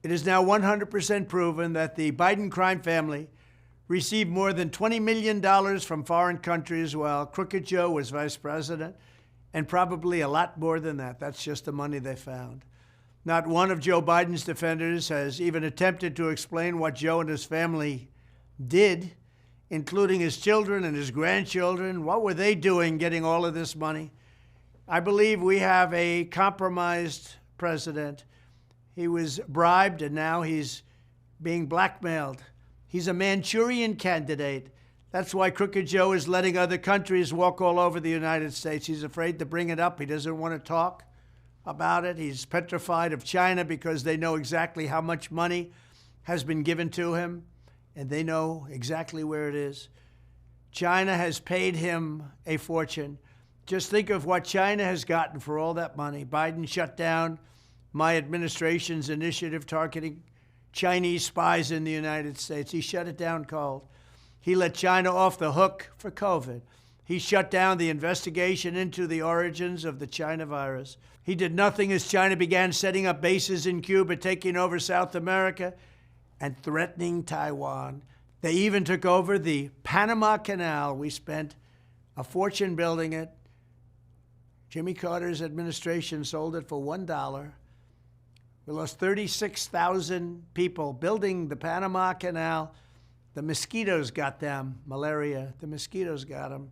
It is now 100% proven that the Biden crime family received more than $20 million from foreign countries while Crooked Joe was vice president, and probably a lot more than that. That's just the money they found. Not one of Joe Biden's defenders has even attempted to explain what Joe and his family did, including his children and his grandchildren. What were they doing getting all of this money? I believe we have a compromised president. He was bribed, and now he's being blackmailed. He's a Manchurian candidate. That's why Crooked Joe is letting other countries walk all over the United States. He's afraid to bring it up. He doesn't want to talk about it. He's petrified of China because they know exactly how much money has been given to him, and they know exactly where it is. China has paid him a fortune. Just think of what China has gotten for all that money. Biden shut down my administration's initiative targeting Chinese spies in the United States. He shut it down cold. He let China off the hook for COVID. He shut down the investigation into the origins of the China virus. He did nothing as China began setting up bases in Cuba, taking over South America, and threatening Taiwan. They even took over the Panama Canal. We spent a fortune building it. Jimmy Carter's administration sold it for $1. We lost 36,000 people building the Panama Canal. The mosquitoes got them, malaria. The mosquitoes got them.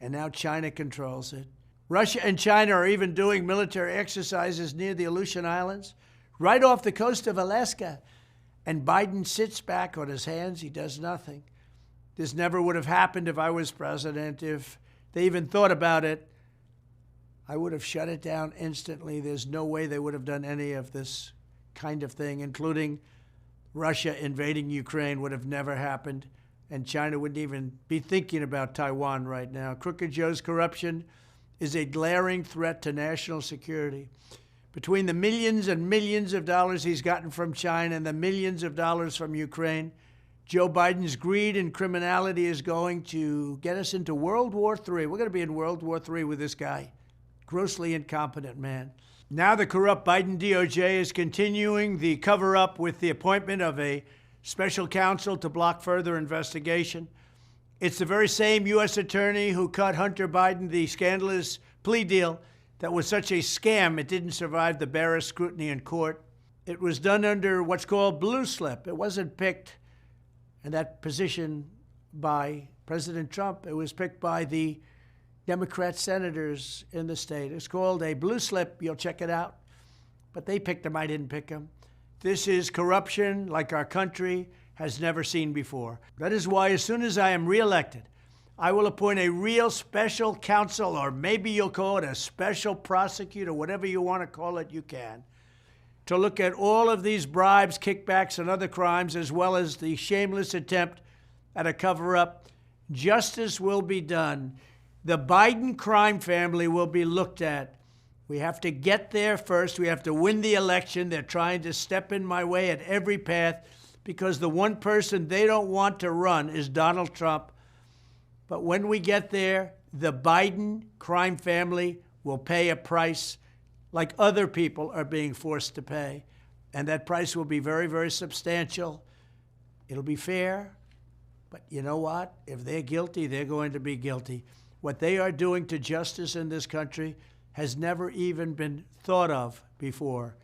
And now China controls it. Russia and China are even doing military exercises near the Aleutian Islands, right off the coast of Alaska. And Biden sits back on his hands. He does nothing. This never would have happened if I was president. If they even thought about it, I would have shut it down instantly. There's no way they would have done any of this kind of thing, including Russia invading Ukraine would have never happened, and China wouldn't even be thinking about Taiwan right now. Crooked Joe's corruption is a glaring threat to national security. Between the millions and millions of dollars he's gotten from China and the millions of dollars from Ukraine, Joe Biden's greed and criminality is going to get us into World War III. We're going to be in World War III with this guy. Grossly incompetent man. Now the corrupt Biden DOJ is continuing the cover-up with the appointment of a special counsel to block further investigation. It's the very same U.S. attorney who cut Hunter Biden the scandalous plea deal that was such a scam it didn't survive the barest scrutiny in court. It was done under what's called blue slip. It wasn't picked in that position by President Trump. It was picked by the Democrat senators in the state. It's called a blue slip. You'll check it out. But they picked him. I didn't pick him. This is corruption like our country has never seen before. That is why as soon as I am reelected, I will appoint a real special counsel, or maybe you'll call it a special prosecutor, whatever you want to call it, you can, to look at all of these bribes, kickbacks, and other crimes, as well as the shameless attempt at a cover-up. Justice will be done. The Biden crime family will be looked at. We have to get there first. We have to win the election. They're trying to step in my way at every path because the one person they don't want to run is Donald Trump. But when we get there, the Biden crime family will pay a price like other people are being forced to pay. And that price will be very, very substantial. It'll be fair. But you know what? If they're guilty, they're going to be guilty. What they are doing to justice in this country has never even been thought of before.